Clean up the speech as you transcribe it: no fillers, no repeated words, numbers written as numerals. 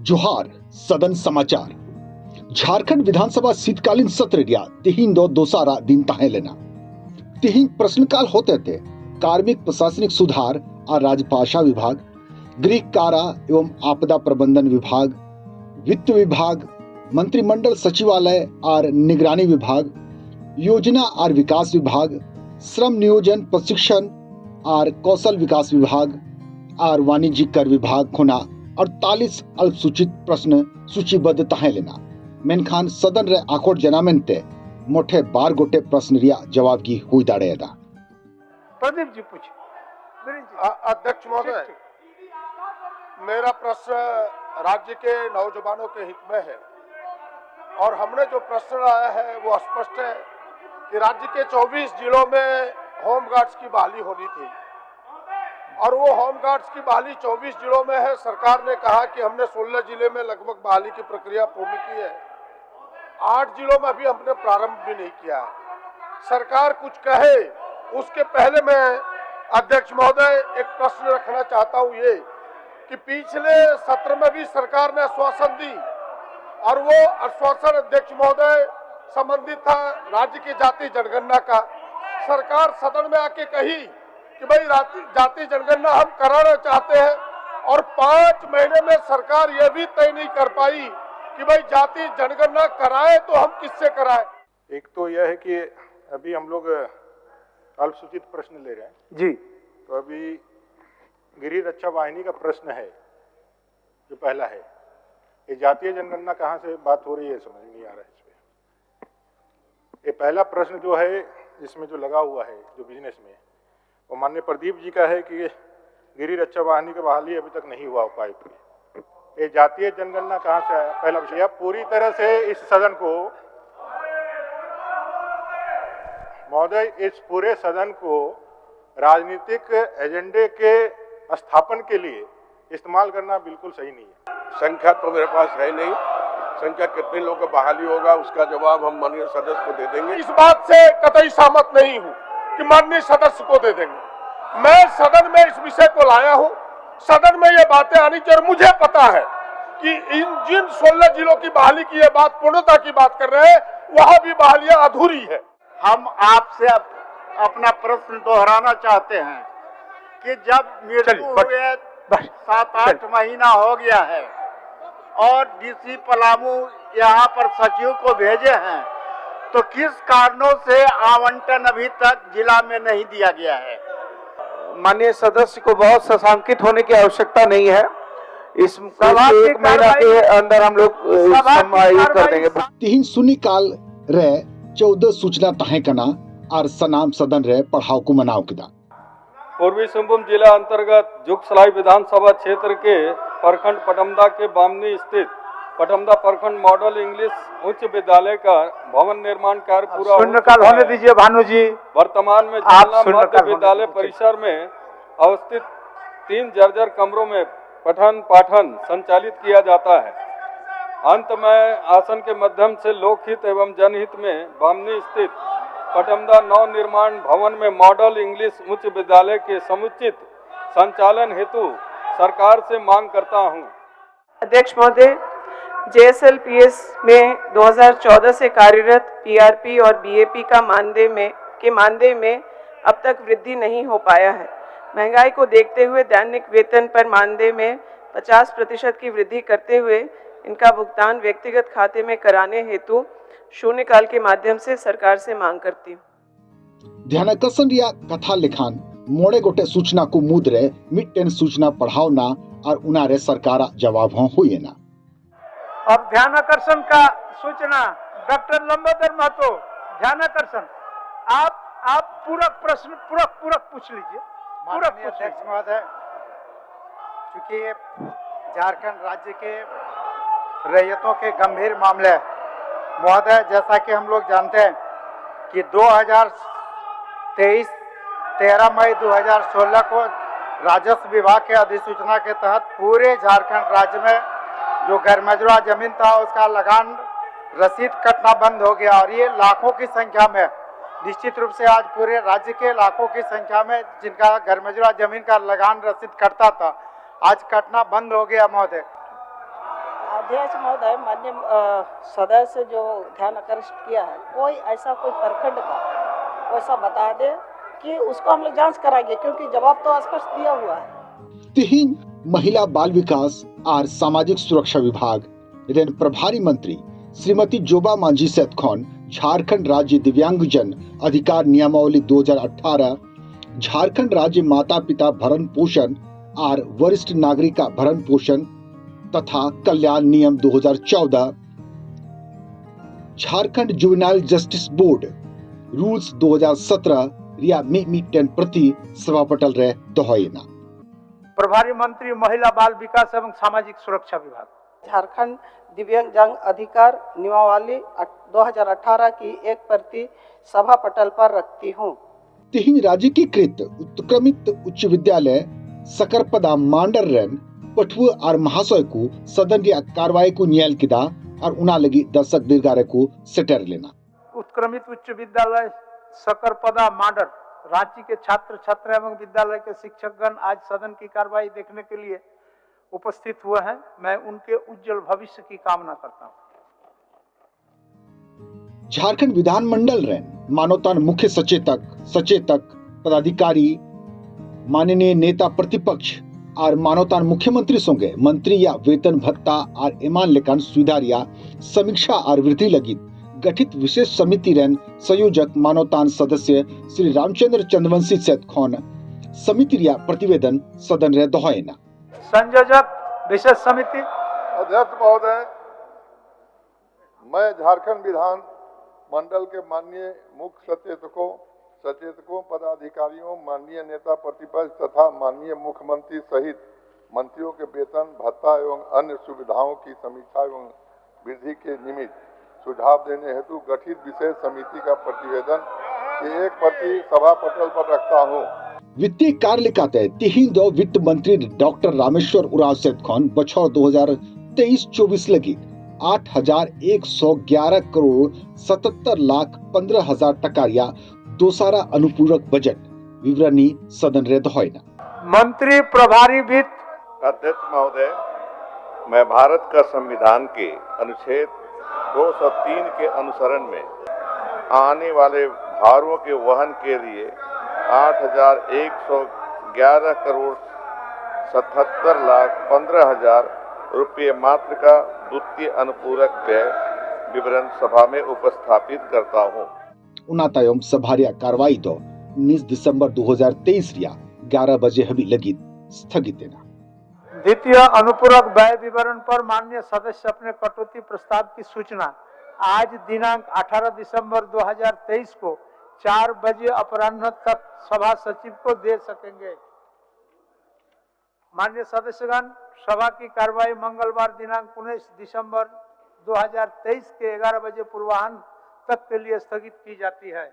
जोहार सदन समाचार। झारखंड विधानसभा शीतकालीन सत्र रिया तिहिन दो दोसारा दिन तहे लेना तिहिन प्रश्नकाल होते थे कार्मिक प्रशासनिक सुधार और राजभाषा विभाग, गृह कारा एवं आपदा प्रबंधन विभाग, वित्त विभाग, मंत्रिमंडल सचिवालय और निगरानी विभाग, योजना और विकास विभाग, श्रम नियोजन प्रशिक्षण और कौशल विकास विभाग और वाणिज्य कर विभाग खुना 48 अल्पसूचित प्रश्न सूचीबद्ध तहे लेना मेनखान सदन रे आखोट जनामेंते मोठे 12 गोटे प्रश्न रिया जवाब की हुई दाड़ेदा। प्रदीप जी पूछे। अध्यक्ष महोदय, मेरा प्रश्न राज्य के नौजवानों के हित में है और हमने जो प्रश्न लाया है वो स्पष्ट है कि राज्य के 24 जिलों में होमगार्ड्स की बहाली होनी थी और वो होमगार्ड्स की बहाली 24 जिलों में है। सरकार ने कहा कि हमने 16 जिले में लगभग बहाली की प्रक्रिया पूर्ण की है, 8 जिलों में अभी हमने प्रारंभ भी नहीं किया है। सरकार कुछ कहे उसके पहले मैं अध्यक्ष महोदय एक प्रश्न रखना चाहता हूँ ये कि पिछले सत्र में भी सरकार ने आश्वासन दी और वो आश्वासन अध्यक्ष महोदय संबंधित था राज्य की जाति जनगणना का। सरकार सदन में आके कही कि भाई जाति जनगणना हम कराना चाहते हैं और 5 महीने में सरकार यह भी तय नहीं कर पाई कि भाई जाति जनगणना कराए तो हम किससे कराए। एक तो यह है कि अभी हम लोग अल्पसूचित प्रश्न ले रहे हैं जी, तो अभी गृह रक्षा वाहिनी का प्रश्न है जो पहला है, ये जातीय जनगणना कहाँ से बात हो रही है समझ नहीं आ रहा है इसमें। ये पहला प्रश्न जो है इसमें जो लगा हुआ है जो बिजनेस में, वो माननीय प्रदीप जी का है कि गृह रक्षा वाहिनी की बहाली अभी तक नहीं हुआ उपायुक्त की। ये जातीय जनगणना कहाँ से आया, पहला विषय। पूरी तरह से इस सदन को महोदय, इस पूरे सदन को राजनीतिक एजेंडे के स्थापन के लिए इस्तेमाल करना बिल्कुल सही नहीं है। संख्या तो मेरे पास है नहीं, संख्या कितने लोगों का बहाली होगा उसका जवाब हम माननीय सदस्य को दे देंगे। इस बात से कतई सहमत नहीं हूँ कि माननीय सदस्य को दे देंगे। मैं सदन में इस विषय को लाया हूँ, सदन में ये बातें आनी चाहिए और मुझे पता है कि इन जिन 16 जिलों की बहाली की ये बात पूर्णता की बात कर रहे हैं वहाँ भी बहालियां अधूरी है। हम आपसे अपना प्रश्न दोहराना चाहते हैं कि जब मृत्यु हुए 7-8 महीना हो गया है और डीसी पलामू यहाँ पर सचिव को भेजे हैं, तो किस कारणों से आवंटन अभी तक जिला में नहीं दिया गया है? माननीय सदस्य को बहुत सशंकित होने की आवश्यकता नहीं है। इस 1 महीना के अंदर हम लोग कर देंगे। तिहिन शून्यकाल रे 14 सूचना तहे कना और सनाम सदन रे पढ़ाओ को मनाओ किदा। पूर्वी सिंहभूम जिला अंतर्गत जुगसलाई विधानसभा क्षेत्र के प्रखंड पटमदा के बामनी स्थित पटमदा प्रखंड मॉडल इंग्लिश उच्च विद्यालय का भवन निर्माण कार्य पूरा होने दीजिए भानु जी। वर्तमान में जिला मध्य विद्यालय परिसर में अवस्थित 3 जर्जर कमरों में पठन पाठन संचालित किया जाता है। अंत में आसन के माध्यम से लोकहित एवं जनहित में बामनी स्थित पटमदा नव निर्माण भवन में मॉडल इंग्लिश उच्च विद्यालय के समुचित संचालन हेतु सरकार से मांग करता हूं। अध्यक्ष महोदय, JSLPS में 2014 से कार्यरत PRP और BAP का मानदेय में अब तक वृद्धि नहीं हो पाया है। महंगाई को देखते हुए दैनिक वेतन पर मानदेय में 50% की वृद्धि करते हुए इनका भुगतान व्यक्तिगत खाते में कराने हेतु शून्यकाल के माध्यम से सरकार से मांग करती हूँ। ध्यानाकर्षण रिया कथा लेखान मोड़े गोटे सूचना को मुद रे मिड सूचना पढ़ाओ ना और उनारे सरकार जवाब हो हुई ना। अब ध्यानाकर्षण का सूचना डॉक्टर लंबोदर महतो, ध्यानाकर्षण आप पूरक प्रश्न पूरक पूछ लीजिए। माननीय अध्यक्ष महोदय, चूंकि ये झारखंड राज्य के रैयतों के गंभीर मामले महोदय, जैसा कि हम लोग जानते हैं कि 13 मई 2016 को राजस्व विभाग के अधिसूचना के तहत पूरे झारखंड राज्य में जो गैरमजरूआ जमीन था उसका लगान रसीद कटना बंद हो गया और ये लाखों की संख्या में, निश्चित रूप से आज पूरे राज्य के लाखों की संख्या में जिनका गैरमजरूआ जमीन का लगान रसीद कटता था, आज कटना बंद हो गया महोदय। अध्यक्ष महोदय, माननीय सदस्य जो ध्यान आकर्षित किया है, कोई ऐसा कोई प्रखंड का वैसा बता दे कि उसको हम लोग जांच कराएंगे, क्योंकि जवाब तो स्पष्ट दिया हुआ है। तिहिन महिला बाल विकास और सामाजिक सुरक्षा विभाग रेन प्रभारी मंत्री श्रीमती जोबा मांझी सेतखौन झारखंड राज्य दिव्यांगजन अधिकार नियमावली 2018, झारखंड राज्य माता पिता भरण पोषण और वरिष्ठ नागरिक का भरण पोषण तथा कल्याण नियम 2014, Jharkhand juvenile justice board rules 2017 रिया टेन प्रति सभापटल रहे दोहयना। प्रभारी मंत्री महिला बाल विकास एवं सामाजिक सुरक्षा विभाग, झारखंड दिव्यांगजन अधिकार नियमावली 2018 की एक प्रति सभा पटल पर रखती हूँ। तिहिन राज्य की कृत उत्क्रमित उच्च विद्यालय सकरपदा मांडर रेन पठुआ और महाशय को सदन की कार्रवाई को न्यायल किदा और उना लगी दर्शक दीर्घारे को सेटर लेना। उत्क्रमित उच्च विद्यालय सकरपदा मांडर रांची के छात्र छात्रा एवं विद्यालय के शिक्षकगण आज सदन की कार्रवाई देखने के लिए उपस्थित हुए हैं। मैं उनके उज्जवल भविष्य की कामना करता हूं। झारखंड विधानमंडल रेन मानवतान मुख्य सचेतक पदाधिकारी माननीय नेता प्रतिपक्ष और मानवतान मुख्यमंत्री संगे मंत्री या वेतन भत्ता और ईमान लेकान सुधारिया समीक्षा और वृद्धि लगी गठित विशेष समिति रेन संयोजक मानवतान सदस्य श्री रामचंद्र चंद्रवंशी सेतखौन समिति रिया प्रतिवेदन सदन रे दोहयना। संयोजक विशेष समिति अध्यक्ष महोदय, मैं झारखंड विधान मंडल के माननीय मुख्य सचेतकों पदाधिकारियों, माननीय नेता प्रतिपक्ष तथा माननीय मुख्यमंत्री सहित मंत्रियों के वेतन भत्ता एवं अन्य सुविधाओं की समीक्षा एवं वृद्धि के निमित्त सुझाव देने हेतु गठित विशेष समिति का प्रतिवेदन की एक प्रति सभा पटल पर रखता हूँ। वित्तीय कार्य लिखाते तिहिन दो वित्त मंत्री डॉक्टर रामेश्वर उरांव सेतखौन बछौर 2023-24 लगी 8,111 करोड़ 77 लाख 15,000 टकारिया दोसारा अनुपूरक बजट विवरणी सदन रे दोहयना। मंत्री प्रभारी वित्त अध्यक्ष महोदय, मैं भारत का संविधान के अनुच्छेद 203 के अनुसरण में आने वाले भारों के वहन के लिए 8,111 करोड़ 77 लाख 15,000 रुपये मात्र का द्वितीय अनुपूरक व्यय विवरण सभा में उपस्थापित करता हूँ। उनातायम सभारिया कार्रवाई तो 19 दिसंबर 2023 रिया 11 बजे हबी लगी स्थगित देना। द्वितीय अनुपूरक व्यय विवरण पर माननीय सदस्य अपने कटौती प्रस्ताव की सूचना आज दिनांक 18 दिसंबर 2023 को 4 बजे अपराह्न तक सभा सचिव को दे सकेंगे। माननीय सदस्यगण, सभा की कार्रवाई मंगलवार दिनांक 19 दिसंबर 2023 के 11 बजे पूर्वाह्न तक के लिए स्थगित की जाती है।